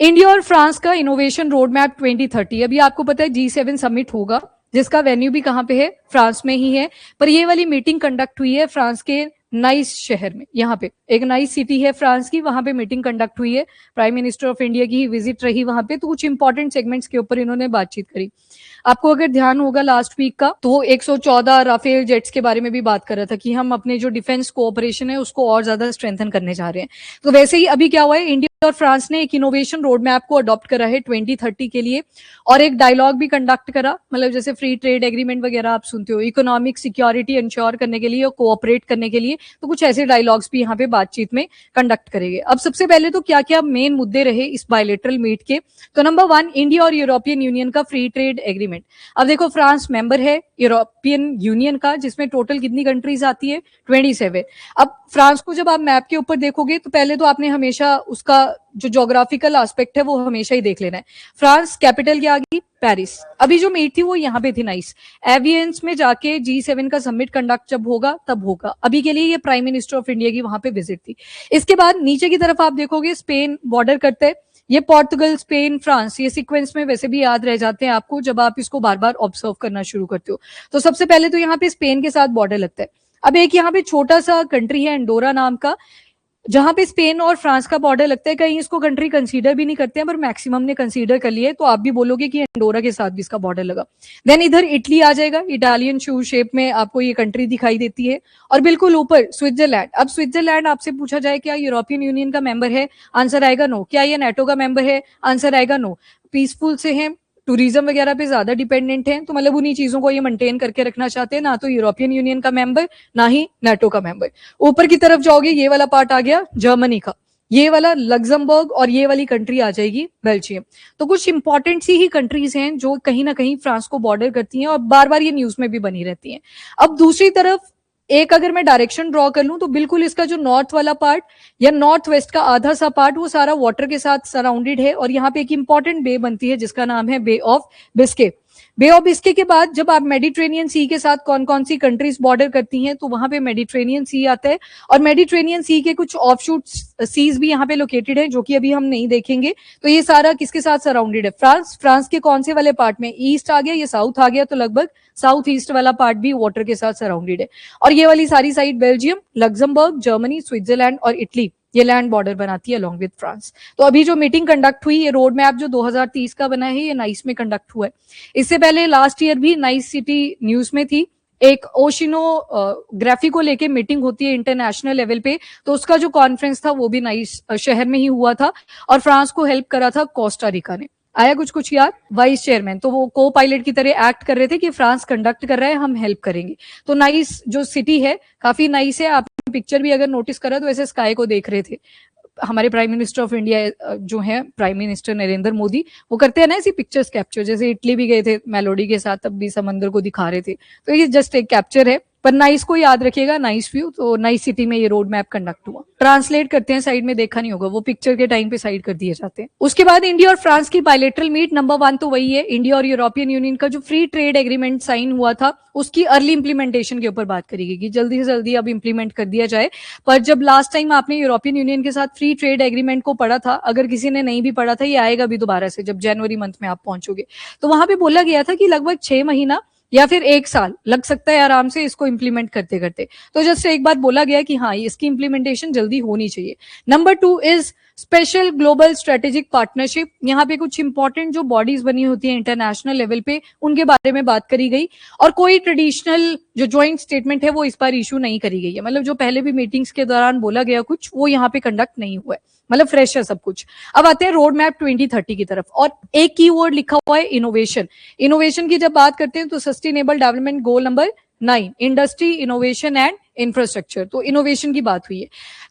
India और France का innovation road map 2030। अभी आपको पता है G7 समिट होगा, जिसका वेन्यू भी कहां पे है, फ्रांस में ही है। पर ये वाली मीटिंग कंडक्ट हुई है फ्रांस के नाइस शहर में। यहाँ पे एक नाइस सिटी है फ्रांस की, वहां पे मीटिंग कंडक्ट हुई है। प्राइम मिनिस्टर ऑफ इंडिया की विजिट रही वहां पे, तो कुछ इंपॉर्टेंट सेगमेंट्स के ऊपर इन्होंने बातचीत करी। आपको अगर ध्यान होगा लास्ट वीक का, तो 114 राफेल जेट्स के बारे में भी बात कर रहा था कि हम अपने जो डिफेंस कोऑपरेशन है उसको और ज्यादा स्ट्रेंथन करने जा रहे हैं। तो वैसे ही अभी क्या हुआ है, इंडिया और फ्रांस ने एक इनोवेशन रोड मैप को अडॉप्ट करा है 2030 के लिए, और एक डायलॉग भी कंडक्ट करा। मतलब जैसे फ्री ट्रेड एग्रीमेंट वगैरह आप सुनते हो, इकोनॉमिक सिक्योरिटी इंश्योर करने के लिए और कोऑपरेट करने के लिए, तो कुछ ऐसे डायलॉग्स भी यहाँ पे बातचीत में कंडक्ट करेंगे। अब सबसे पहले तो क्या क्या मेन मुद्दे रहे इस बायलेटरल मीट के, तो नंबर 1, इंडिया और यूरोपियन यूनियन का फ्री ट्रेड एग्रीमेंट। अब देखो, फ्रांस मेंबर है यूरोपियन यूनियन का, जिसमें टोटल कितनी कंट्रीज आती है, 27। अब फ्रांस को जब आप मैप के ऊपर देखोगे, तो पहले तो आपने हमेशा उसका जो ज्योग्राफिकल एस्पेक्ट है वो हमेशा ही देख लेना है। फ्रांस कैपिटल क्या आ गई, पेरिस। अभी जो मीट थी वो यहाँ पे थी, नाइस। एवियंस में जाके G7 का समिट कंडक्ट जब होगा तब होगा। अभी के लिए ये प्राइम मिनिस्टर ऑफ इंडिया की वहां पे विजिट थी। इसके बाद नीचे की तरफ आप देखोगे, स्पेन बॉर्डर करते हैं। ये पोर्तुगल, स्पेन, फ्रांस, ये सीक्वेंस में वैसे भी याद रह जाते हैं आपको जब आप इसको बार बार ऑब्जर्व करना शुरू करते हो। तो सबसे पहले तो यहाँ पे स्पेन के साथ बॉर्डर लगता है। अब एक यहाँ पे छोटा सा कंट्री है एंडोरा नाम का, जहां पे स्पेन और फ्रांस का बॉर्डर लगता है। कहीं इसको कंट्री कंसीडर भी नहीं करते हैं, पर मैक्सिमम ने कंसीडर कर लिया है, तो आप भी बोलोगे कि एंडोरा के साथ भी इसका बॉर्डर लगा। देन इधर इटली आ जाएगा, इटालियन शू शेप में आपको ये कंट्री दिखाई देती है। और बिल्कुल ऊपर स्विट्जरलैंड। अब स्विट्जरलैंड आपसे पूछा जाए क्या यूरोपियन यूनियन का मेंबर है, आंसर आएगा नो। क्या ये नेटो का मेंबर है, आंसर आएगा नो। पीसफुल से है, टूरिज्म वगैरह पे ज्यादा डिपेंडेंट है, तो मतलब उन्हीं चीजों को ये मेंटेन करके रखना चाहते हैं। ना तो यूरोपियन यूनियन का मेंबर, ना ही नेटो का मेंबर। ऊपर की तरफ जाओगे, ये वाला पार्ट आ गया जर्मनी का, ये वाला लग्जमबर्ग, और ये वाली कंट्री आ जाएगी बेल्जियम। तो कुछ इंपॉर्टेंट सी ही कंट्रीज हैं जो कहीं ना कहीं फ्रांस को बॉर्डर करती हैं, और बार बार ये न्यूज में भी बनी रहती हैं। अब दूसरी तरफ एक अगर मैं डायरेक्शन ड्रॉ कर लूं, तो बिल्कुल इसका जो नॉर्थ वाला पार्ट या नॉर्थ वेस्ट का आधा सा पार्ट, वो सारा वाटर के साथ सराउंडेड है। और यहाँ पे एक इंपॉर्टेंट बे बनती है जिसका नाम है Bay of Biscay. Bay of Biscay के बाद जब आप मेडिटेरेनियन सी के साथ कौन कौन सी कंट्रीज बॉर्डर करती हैं, तो वहां पे मेडिटेरेनियन सी आता है। और मेडिटेरेनियन सी के कुछ ऑफशूट सीज भी यहाँ पे लोकेटेड है, जो कि अभी हम नहीं देखेंगे। तो ये सारा किसके साथ सराउंडेड है, फ्रांस के कौन से वाले पार्ट में, ईस्ट आ गया, ये साउथ आ गया, तो लगभग साउथ ईस्ट वाला पार्ट भी वाटर के साथ सराउंडेड है। और ये वाली सारी side Belgium, Luxembourg, Germany, Switzerland और इटली, ये लैंड बॉर्डर बनाती है अलोंग विद फ्रांस। तो अभी जो मीटिंग कंडक्ट हुई, ये रोड मैप जो 2030 का बना है, ये नाइस में कंडक्ट हुआ है। इससे पहले लास्ट ईयर भी नाइस सिटी न्यूज में थी। एक ओशिनोग्राफी को लेके मीटिंग होती है इंटरनेशनल लेवल पे, तो उसका जो कॉन्फ्रेंस था वो भी नाइस शहर में ही हुआ था, और फ्रांस को हेल्प करा था कोस्टा रिका ने। आया कुछ कुछ यार, वाइस चेयरमैन, तो वो को पायलट की तरह एक्ट कर रहे थे कि फ्रांस कंडक्ट कर रहा है, हम हेल्प करेंगे। तो नाइस जो सिटी है, काफी नाइस है। आप पिक्चर भी अगर नोटिस करा तो ऐसे स्काई को देख रहे थे। हमारे प्राइम मिनिस्टर ऑफ इंडिया जो है, प्राइम मिनिस्टर नरेंद्र मोदी, वो करते हैं ना ऐसी पिक्चर्स कैप्चर। जैसे इटली भी गए थे मेलोडी के साथ, तब भी समंदर को दिखा रहे थे। तो ये जस्ट एक कैप्चर है, पर नाइस को याद रखिएगा, नाइस व्यू। तो नाइस सिटी में ये रोड मैप कंडक्ट हुआ। ट्रांसलेट करते हैं, साइड में देखा नहीं होगा, वो पिक्चर के टाइम पे साइड कर दिए जाते हैं। उसके बाद इंडिया और फ्रांस की बायलैटरल मीट नंबर 1 तो वही है, इंडिया और यूरोपियन यूनियन का जो फ्री ट्रेड एग्रीमेंट साइन हुआ था, उसकी अर्ली इंप्लीमेंटेशन के ऊपर बात करेगी कि जल्दी से जल्दी अब इंप्लीमेंट कर दिया जाए। पर जब लास्ट टाइम आपने यूरोपियन यूनियन के साथ फ्री ट्रेड एग्रीमेंट को पढ़ा था, अगर किसी ने नहीं भी पढ़ा था, ये आएगा भी दोबारा से जब जनवरी मंथ में आप पहुंचोगे, तो वहां पे बोला गया था कि लगभग 6 महीना या फिर 1 साल लग सकता है आराम से इसको इंप्लीमेंट करते करते। तो जस्ट एक बात बोला गया कि हाँ, इसकी इंप्लीमेंटेशन जल्दी होनी चाहिए। Number 2 is special global strategic partnership. यहाँ पे कुछ इंपॉर्टेंट जो बॉडीज बनी होती है इंटरनेशनल लेवल पे, उनके बारे में बात करी गई। और कोई ट्रेडिशनल जो ज्वाइंट स्टेटमेंट है वो इस बार इशू नहीं करी गई है। मतलब जो पहले भी मीटिंग्स के दौरान बोला गया कुछ, वो यहाँ पे कंडक्ट नहीं हुआ है। मतलब फ्रेश है सब कुछ। अब आते हैं रोड मैप 2030 की तरफ, और एक कीवर्ड लिखा हुआ है इनोवेशन। इनोवेशन की जब बात करते हैं तो sustainable development goal number 9, industry, innovation and infrastructure. तो इनोवेशन की बात हुई है।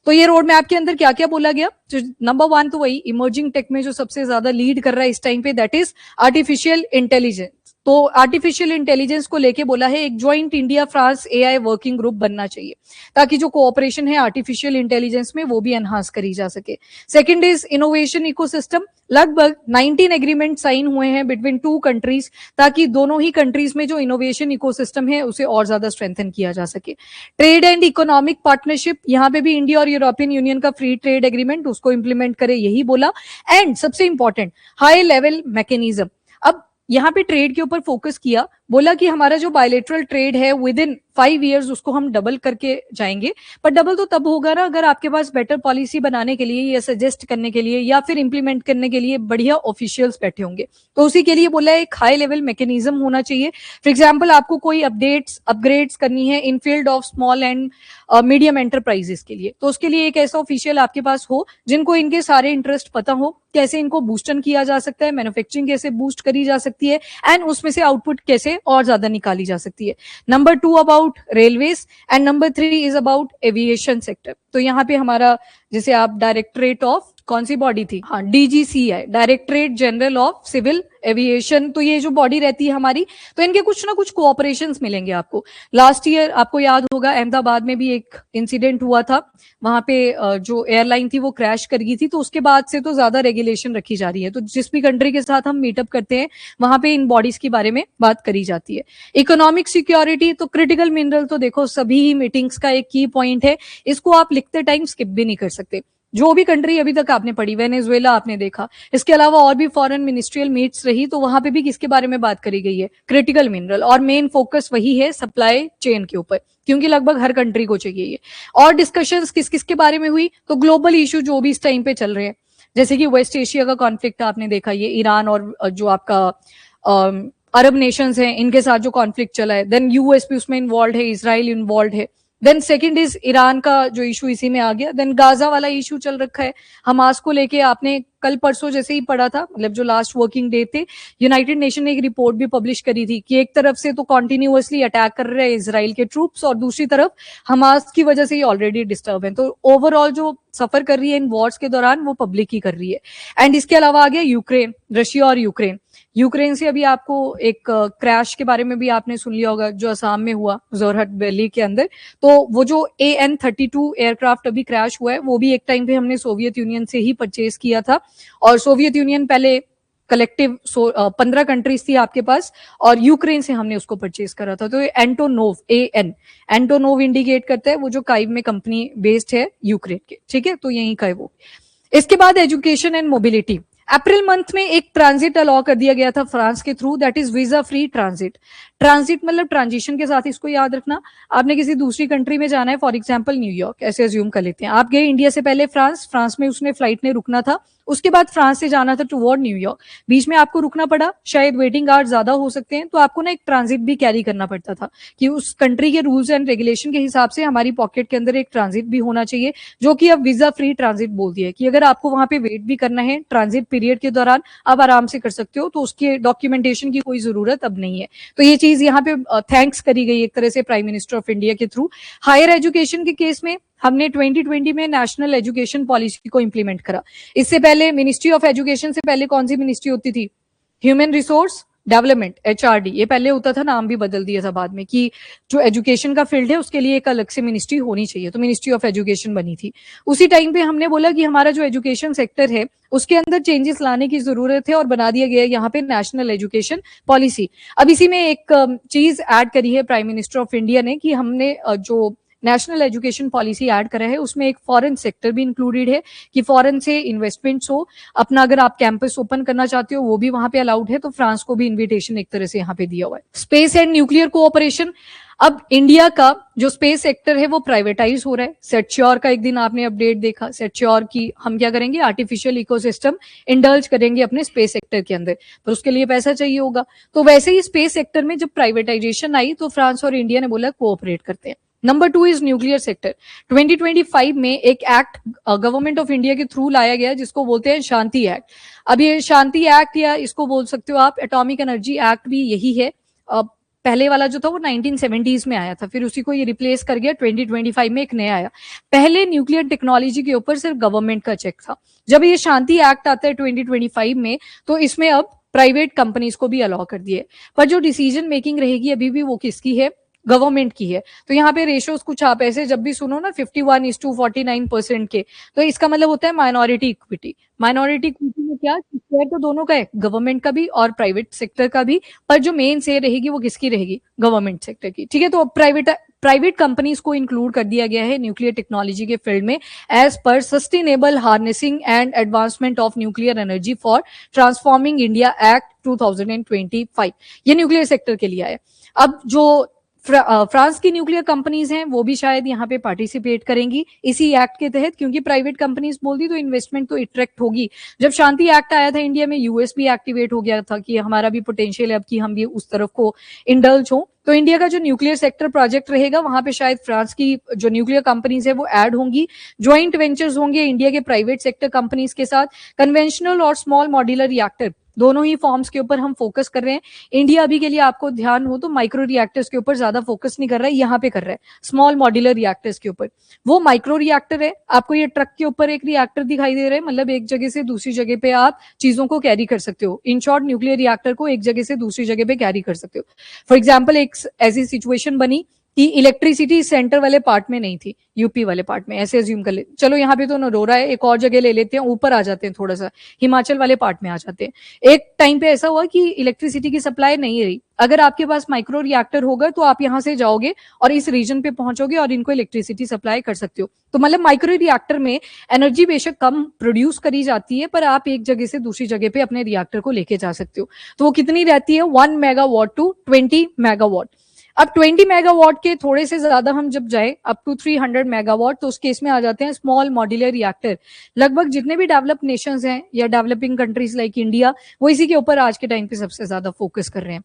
तो ये रोड मैप के अंदर क्या क्या बोला गया, तो नंबर 1 तो वही इमर्जिंग टेक में जो सबसे ज्यादा लीड कर रहा है इस टाइम पे, दैट इज आर्टिफिशियल इंटेलिजेंस। तो आर्टिफिशियल इंटेलिजेंस को लेके बोला है एक joint India France AI working group बनना चाहिए, ताकि जो कोऑपरेशन है आर्टिफिशियल इंटेलिजेंस में वो भी एनहांस करी जा सके। Second is innovation ecosystem. लगभग 19 एग्रीमेंट साइन हुए हैं बिटवीन 2 कंट्रीज, ताकि दोनों ही कंट्रीज में जो इनोवेशन इकोसिस्टम है उसे और ज्यादा स्ट्रेंथन किया जा सके। ट्रेड एंड इकोनॉमिक पार्टनरशिप, यहां पे भी इंडिया और यूरोपियन यूनियन का फ्री ट्रेड एग्रीमेंट उसको इंप्लीमेंट करे, यही बोला। एंड सबसे इंपॉर्टेंट हाई लेवल मैकेनिज्म। अब यहाँ पे ट्रेड के ऊपर फोकस किया, बोला कि हमारा जो बायलेटरल ट्रेड है विद इन 5 years उसको हम डबल करके जाएंगे, पर डबल तो तब होगा ना अगर आपके पास बेटर पॉलिसी बनाने के लिए या सजेस्ट करने के लिए या फिर इंप्लीमेंट करने के लिए बढ़िया ऑफिशियल्स बैठे होंगे। तो उसी के लिए बोला एक हाई लेवल मैकेनिज्म होना चाहिए। फॉर एग्जाम्पल आपको कोई अपग्रेड्स करनी है in field of small and medium enterprises के लिए, तो उसके लिए एक ऐसा ऑफिशियल आपके पास हो जिनको इनके सारे इंटरेस्ट पता हो, कैसे इनको बूस्टन किया जा सकता है, मैन्युफैक्चरिंग कैसे बूस्ट करी जा सकती है एंड उसमें से आउटपुट कैसे और ज्यादा निकाली जा सकती है। Number 2 about railways and number 3 is about aviation sector. तो यहाँ पे हमारा जैसे आप डायरेक्टरेट ऑफ कौन सी बॉडी थी, हाँ DGCA, directorate general of civil aviation, तो ये जो बॉडी रहती है हमारी, तो इनके कुछ ना कुछ कोऑपरेशंस मिलेंगे आपको। लास्ट ईयर आपको याद होगा अहमदाबाद में भी एक इंसिडेंट हुआ था, वहां पे जो एयरलाइन थी वो क्रैश कर गई थी, तो उसके बाद से तो ज्यादा रेगुलेशन रखी जा रही है। तो जिस भी कंट्री के साथ हम मीटअप करते हैं वहां पे इन बॉडीज के बारे में बात करी जाती है। इकोनॉमिक सिक्योरिटी, तो क्रिटिकल मिनरल तो देखो सभी ही मीटिंग्स का एक की पॉइंट है, इसको आप लिखते टाइम स्किप भी नहीं कर सकते। जो भी कंट्री अभी तक आपने पढ़ी, वेनेजुएला आपने देखा, इसके अलावा और भी फॉरेन मिनिस्ट्रियल मीट्स रही, तो वहां पे भी किसके बारे में बात करी गई है, क्रिटिकल मिनरल, और मेन फोकस वही है सप्लाई चेन के ऊपर, क्योंकि लगभग हर कंट्री को चाहिए ये। और डिस्कशंस किस किस के बारे में हुई, तो ग्लोबल इशू जो भी इस टाइम पे चल रहे हैं, जैसे कि वेस्ट एशिया का कॉन्फ्लिक्ट आपने देखा, ये ईरान और जो आपका अरब नेशंस हैं इनके साथ जो कॉन्फ्लिक्ट चला है, देन यूएस भी उसमें इन्वॉल्व है, इसराइल इन्वॉल्व है। देन सेकंड इज ईरान का जो इशू इसी में आ गया। देन गाजा वाला इशू चल रखा है, हमास को लेके आपने कल परसों जैसे ही पढ़ा था, मतलब जो लास्ट वर्किंग डे थे, यूनाइटेड नेशन ने एक रिपोर्ट भी पब्लिश करी थी कि एक तरफ से तो कॉन्टिन्यूअसली अटैक कर रहे हैं इसराइल के ट्रूप्स और दूसरी तरफ हमास की वजह से ही ऑलरेडी डिस्टर्ब है। तो ओवरऑल जो सफर कर रही है इन वॉर्स के दौरान वो पब्लिक ही कर रही है। एंड इसके अलावा आ गया यूक्रेन, रशिया और यूक्रेन। यूक्रेन से अभी आपको एक क्रैश के बारे में भी आपने सुन लिया होगा जो असम में हुआ, जोरहट वैली के अंदर। तो वो जो AN-32 एयरक्राफ्ट अभी क्रैश हुआ है, वो भी एक टाइम पे हमने सोवियत यूनियन से ही परचेज किया था, और सोवियत यूनियन पहले कलेक्टिव 15 कंट्रीज थी आपके पास, और यूक्रेन से हमने उसको परचेज करा था। तो एंटोनोव, एंटोनोव इंडिकेट करता है वो जो काइव में कंपनी बेस्ड है यूक्रेन के, ठीक है, तो यही का है वो। इसके बाद education and mobility, April month में एक ट्रांजिट अलाउ कर दिया गया था फ्रांस के through, that is visa free transit. Transit मतलब ट्रांजिशन के साथ, इसको याद रखना, आपने किसी दूसरी कंट्री में जाना है, फॉर एग्जांपल न्यूयॉर्क, ऐसे अज्यूम कर लेते हैं, आप गए इंडिया से पहले फ्रांस में उसने फ्लाइट ने रुकना था, उसके बाद फ्रांस से जाना था टुवर्ड न्यूयॉर्क, बीच में आपको रुकना पड़ा, शायद वेटिंग आवर्स ज्यादा हो सकते हैं, तो आपको ना एक ट्रांजिट भी कैरी करना पड़ता था कि उस कंट्री के रूल्स एंड रेगुलेशन के हिसाब से हमारी पॉकेट के अंदर एक ट्रांजिट भी होना चाहिए, जो कि अब वीजा फ्री ट्रांजिट बोल दिया है कि अगर आपको वहां पे वेट भी करना है ट्रांजिट पीरियड के दौरान, आप आराम से कर सकते हो, तो उसके डॉक्यूमेंटेशन की कोई जरूरत अब नहीं है। तो ये चीज यहाँ पे थैंक्स करी गई एक तरह से प्राइम मिनिस्टर ऑफ इंडिया के थ्रू। हायर एजुकेशन के केस में हमने 2020 में नेशनल एजुकेशन पॉलिसी को इंप्लीमेंट करा। इससे पहले मिनिस्ट्री ऑफ एजुकेशन से पहले कौन सी मिनिस्ट्री होती थी, ह्यूमन रिसोर्स डेवलपमेंट, HRD, ये पहले होता था, नाम भी बदल दिया था बाद में कि जो एजुकेशन का फील्ड है उसके लिए एक अलग से मिनिस्ट्री होनी चाहिए, तो मिनिस्ट्री ऑफ एजुकेशन बनी थी। उसी टाइम पे हमने बोला कि हमारा जो एजुकेशन सेक्टर है उसके अंदर चेंजेस लाने की जरूरत है, और बना दिया गया यहाँ पे नेशनल एजुकेशन पॉलिसी। अब इसी में एक चीज ऐड करी है प्राइम मिनिस्टर ऑफ इंडिया ने कि हमने जो नेशनल एजुकेशन पॉलिसी ऐड करा है उसमें एक फॉरेन सेक्टर भी इंक्लूडेड है कि फॉरेन से इन्वेस्टमेंट्स हो, अपना अगर आप कैंपस ओपन करना चाहते हो वो भी वहां पे अलाउड है, तो फ्रांस को भी इन्विटेशन एक तरह से यहाँ पे दिया हुआ है। स्पेस एंड न्यूक्लियर कोऑपरेशन, अब इंडिया का जो स्पेस सेक्टर है वो प्राइवेटाइज हो रहा है। सेटश्योर का एक दिन आपने अपडेट देखा, सेटश्योर की हम क्या करेंगे, आर्टिफिशियल इकोसिस्टम इंडल्ज करेंगे अपने स्पेस सेक्टर के अंदर, पर उसके लिए पैसा चाहिए होगा। तो वैसे ही स्पेस सेक्टर में जब प्राइवेटाइजेशन आई तो फ्रांस और इंडिया ने बोला कोऑपरेट करते हैं। Number 2 is nuclear sector. 2025 में एक एक्ट गवर्नमेंट ऑफ इंडिया के थ्रू लाया गया जिसको बोलते हैं शांति एक्ट। अब ये शांति एक्ट, या इसको बोल सकते हो आप एटॉमिक एनर्जी एक्ट, भी यही है। पहले वाला जो था वो 1970s में आया था, फिर उसी को ये रिप्लेस कर गया 2025 में एक नया आया। पहले न्यूक्लियर टेक्नोलॉजी के ऊपर सिर्फ गवर्नमेंट का चेक था। जब ये शांति एक्ट आता है 2025 में, तो इसमें अब प्राइवेट कंपनीज को भी अलाउ कर दिया है, पर जो डिसीजन मेकिंग रहेगी अभी भी वो किसकी है, गवर्नमेंट की है। तो यहाँ पे रेशियोज कुछ आप ऐसे जब भी सुनो ना 51:49% के, तो इसका मतलब होता है माइनॉरिटी इक्विटी। माइनॉरिटी इक्विटी में क्या शेयर तो दोनों का है, गवर्नमेंट का भी और प्राइवेट सेक्टर का भी, पर जो मेन शेयर रहेगी वो किसकी रहेगी, गवर्नमेंट सेक्टर की। ठीक है, तो प्राइवेट कंपनीज को इंक्लूड कर दिया गया है न्यूक्लियर टेक्नोलॉजी के फील्ड में एज पर sustainable harnessing and advancement of nuclear energy for transforming India act 2025। ये न्यूक्लियर सेक्टर के लिए है। अब जो फ्रांस की न्यूक्लियर कंपनीज हैं वो भी शायद यहाँ पे पार्टिसिपेट करेंगी इसी एक्ट के तहत, क्योंकि प्राइवेट कंपनीज बोल दी तो इन्वेस्टमेंट तो अट्रैक्ट होगी। जब शांति एक्ट आया था इंडिया में, यूएस भी एक्टिवेट हो गया था कि हमारा भी पोटेंशियल है अब कि हम भी उस तरफ को इंडल्ज हो। तो इंडिया का जो न्यूक्लियर सेक्टर प्रोजेक्ट रहेगा वहां पे शायद फ्रांस की जो न्यूक्लियर कंपनीज है वो ऐड होंगी, ज्वाइंट वेंचर्स होंगे इंडिया के प्राइवेट सेक्टर कंपनीज के साथ। कन्वेंशनल और स्मॉल मॉड्यूलर रिएक्टर दोनों ही फॉर्म्स के ऊपर हम फोकस कर रहे हैं। इंडिया अभी के लिए आपको ध्यान हो तो माइक्रो रिएक्टर्स के ऊपर ज्यादा फोकस नहीं कर रहा है, यहाँ पे कर रहा है स्मॉल मॉड्यूलर रिएक्टर्स के ऊपर। वो माइक्रो रिएक्टर है, आपको ये ट्रक के ऊपर एक रिएक्टर दिखाई दे रहा है, मतलब एक जगह से दूसरी जगह पे आप चीजों को कैरी कर सकते हो। इन शॉर्ट न्यूक्लियर रिएक्टर को एक जगह से दूसरी जगह पे कैरी कर सकते हो। फॉर एग्जाम्पल एक ऐसी सिचुएशन बनी कि इलेक्ट्रिसिटी सेंटर वाले पार्ट में नहीं थी, यूपी वाले पार्ट में, ऐसे अज्यूम कर ले, चलो यहाँ पे तो नरोरा है, एक और जगह ले लेते हैं, ऊपर आ जाते हैं थोड़ा सा, हिमाचल वाले पार्ट में आ जाते हैं। एक टाइम पे ऐसा हुआ कि इलेक्ट्रिसिटी की सप्लाई नहीं रही, अगर आपके पास माइक्रो रिएक्टर होगा तो आप यहाँ से जाओगे और इस रीजन पे पहुंचोगे और इनको इलेक्ट्रिसिटी सप्लाई कर सकते हो। तो मतलब माइक्रो रिएक्टर में एनर्जी बेशक कम प्रोड्यूस करी जाती है, पर आप एक जगह से दूसरी जगह पे अपने रिएक्टर को लेके जा सकते हो। तो वो कितनी रहती है, 1 मेगावाट टू 20 मेगावाट। अब 20 मेगावाट के थोड़े से ज्यादा हम जब जाए अप टू 300 मेगावाट, तो उस केस में आ जाते हैं स्मॉल मॉड्यूलर रिएक्टर। लगभग जितने भी डेवलप नेशंस हैं या डेवलपिंग कंट्रीज लाइक इंडिया, वो इसी के ऊपर आज के टाइम पे सबसे ज्यादा फोकस कर रहे हैं।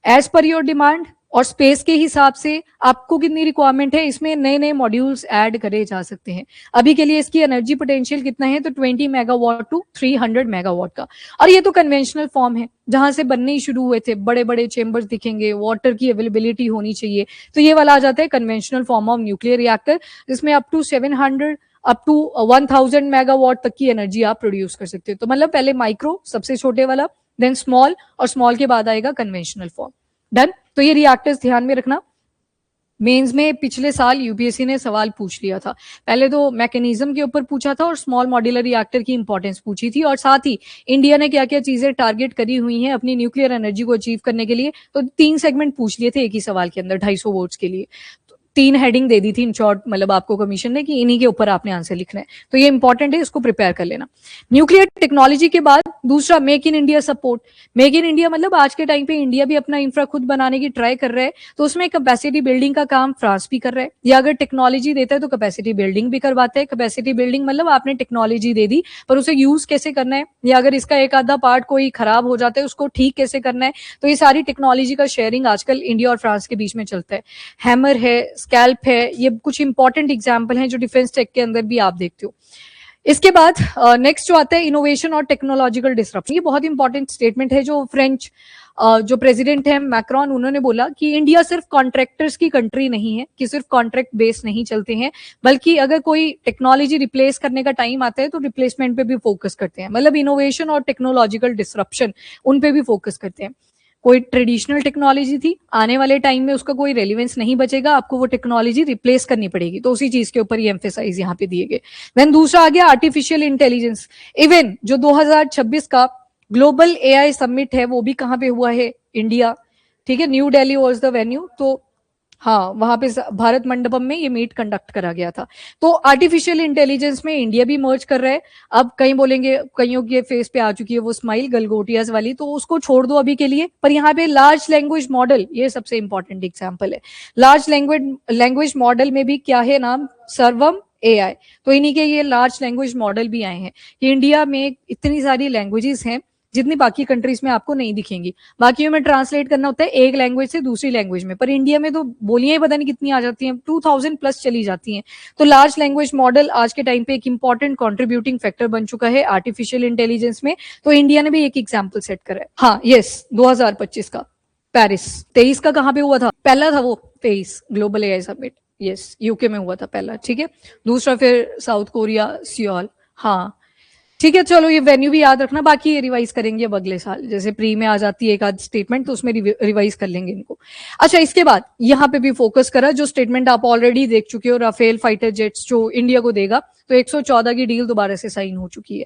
एज पर योर डिमांड और स्पेस के हिसाब से आपको कितनी रिक्वायरमेंट है, इसमें नए नए मॉड्यूल्स ऐड करे जा सकते हैं। अभी के लिए इसकी एनर्जी पोटेंशियल कितना है, तो 20 मेगावाट टू 300 मेगावाट का। और ये तो कन्वेंशनल फॉर्म है, जहां से बनने ही शुरू हुए थे, बड़े बड़े चेंबर्स दिखेंगे, वाटर की अवेलेबिलिटी होनी चाहिए, तो ये वाला आ जाता है conventional form of nuclear reactor, जिसमें up to 700 up to 1000 megawatt तक की एनर्जी आप प्रोड्यूस कर सकते हो। तो मतलब पहले माइक्रो सबसे छोटे वाला, देन स्मॉल, और स्मॉल के बाद आएगा कन्वेंशनल फॉर्म। डन। तो ये रिएक्टर्स ध्यान में रखना। मेंस में पिछले साल यूपीएससी ने सवाल पूछ लिया था, पहले तो मैकेनिज्म के ऊपर पूछा था और स्मॉल मॉड्यूलर रिएक्टर की इंपॉर्टेंस पूछी थी, और साथ ही इंडिया ने क्या क्या चीजें टारगेट करी हुई हैं अपनी न्यूक्लियर एनर्जी को अचीव करने के लिए, तो 3 सेगमेंट पूछ लिए थे एक ही सवाल के अंदर 250 वोट्स के लिए। 3 हेडिंग दे दी थी इन शॉर्ट, मतलब आपको कमीशन ने कि इन्हीं के ऊपर आपने आंसर लिखना है, तो ये इंपॉर्टेंट है, इसको प्रिपेयर कर लेना। न्यूक्लियर टेक्नोलॉजी के बाद दूसरा make in India support. Make in India मतलब आज के टाइम पे इंडिया भी अपना इंफ्रा खुद बनाने की ट्राई कर रहा है, तो उसमें कैपेसिटी बिल्डिंग का काम फ्रांस भी कर रहा है, या अगर टेक्नोलॉजी देता है तो कैपेसिटी बिल्डिंग भी करवाता है। कैपेसिटी बिल्डिंग मतलब आपने टेक्नोलॉजी दे दी, पर उसे यूज कैसे करना है, या अगर इसका एक आधा पार्ट कोई खराब हो जाता है उसको ठीक कैसे करना है, तो ये सारी टेक्नोलॉजी का शेयरिंग आजकल इंडिया और फ्रांस के बीच में चलता है। हैमर है, स्कैल्प है, ये कुछ इंपॉर्टेंट एग्जाम्पल हैं जो डिफेंस टेक के अंदर भी आप देखते हो। इसके बाद नेक्स्ट जो आता है इनोवेशन और टेक्नोलॉजिकल डिसरप्शन। ये बहुत इंपॉर्टेंट स्टेटमेंट है जो फ्रेंच जो प्रेसिडेंट है मैक्रोन, उन्होंने बोला कि इंडिया सिर्फ कॉन्ट्रैक्टर्स की कंट्री नहीं है, कि सिर्फ कॉन्ट्रैक्ट बेस नहीं चलते हैं, बल्कि अगर कोई टेक्नोलॉजी रिप्लेस करने का टाइम आता है तो रिप्लेसमेंट पे भी फोकस करते हैं, मतलब इनोवेशन और टेक्नोलॉजिकल डिसरप्शन उन पे भी फोकस करते हैं। कोई ट्रेडिशनल टेक्नोलॉजी थी, आने वाले टाइम में उसका कोई रेलिवेंस नहीं बचेगा, आपको वो टेक्नोलॉजी रिप्लेस करनी पड़ेगी, तो उसी चीज के ऊपर ये एम्फेसाइज यहाँ पे दिए गए। देन दूसरा आ गया आर्टिफिशियल इंटेलिजेंस। इवन जो 2026 का ग्लोबल एआई समिट है वो भी कहाँ पे हुआ है, इंडिया। ठीक है, new Delhi was the venue, तो हाँ वहां पे भारत मंडपम में ये मीट कंडक्ट करा गया था। तो आर्टिफिशियल इंटेलिजेंस में इंडिया भी मर्ज कर रहा है। अब कहीं बोलेंगे, कईयों के फेस पे आ चुकी है वो स्माइल गलगोटियाज वाली, तो उसको छोड़ दो अभी के लिए, पर यहाँ पे लार्ज लैंग्वेज मॉडल ये सबसे इंपॉर्टेंट एग्जाम्पल है। लार्ज लैंग्वेज मॉडल में भी क्या है नाम, सर्वम एआई, तो इन्हीं के ये लार्ज लैंग्वेज मॉडल भी आए हैं। कि इंडिया में इतनी सारी लैंग्वेजेस हैं जितनी बाकी कंट्रीज में आपको नहीं दिखेंगी, बाकियों में ट्रांसलेट करना होता है एक लैंग्वेज से दूसरी लैंग्वेज में, पर इंडिया में तो बोलियां ही पता नहीं कितनी आ जाती हैं, 2000 प्लस चली जाती हैं। तो लार्ज लैंग्वेज मॉडल आज के टाइम पे एक इंपॉर्टेंट कॉन्ट्रीब्यूटिंग फैक्टर बन चुका है आर्टिफिशियल इंटेलिजेंस में, तो इंडिया ने भी एक एग्जाम्पल सेट करा है। हाँ यस, 2025 का पेरिस, 23 का कहाँ पे हुआ था, पहला था वो 23 global AI summit, yes UK में हुआ था पहला, ठीक है। दूसरा फिर साउथ कोरिया सियोल, हाँ ठीक है, चलो ये वेन्यू भी याद रखना, बाकी ये रिवाइज करेंगे अब अगले साल, जैसे प्री में आ जाती है एक आध स्टेटमेंट तो उसमें रिवाइज कर लेंगे इनको। अच्छा, इसके बाद यहाँ पे भी फोकस करा, जो स्टेटमेंट आप ऑलरेडी देख चुके हो, राफेल फाइटर जेट्स जो इंडिया को देगा, तो 114 की डील दोबारा से साइन हो चुकी है।